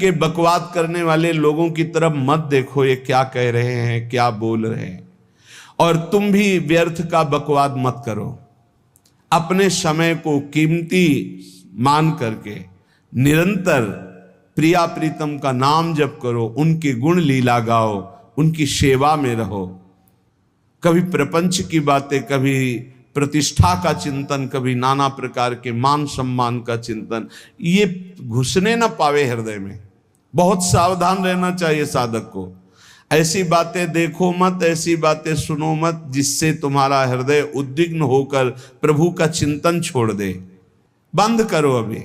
के बकवाद करने वाले लोगों की तरफ मत देखो, ये क्या कह रहे हैं, क्या बोल रहे हैं। और तुम भी व्यर्थ का बकवाद मत करो। अपने समय को कीमती मान करके निरंतर प्रिया प्रीतम का नाम जप करो, उनके गुण लीला गाओ, उनकी सेवा में रहो। कभी प्रपंच की बातें, कभी प्रतिष्ठा का चिंतन, कभी नाना प्रकार के मान सम्मान का चिंतन, ये घुसने ना पावे हृदय में। बहुत सावधान रहना चाहिए साधक को। ऐसी बातें देखो मत, ऐसी बातें सुनो मत जिससे तुम्हारा हृदय उद्विग्न होकर प्रभु का चिंतन छोड़ दे। बंद करो अभी।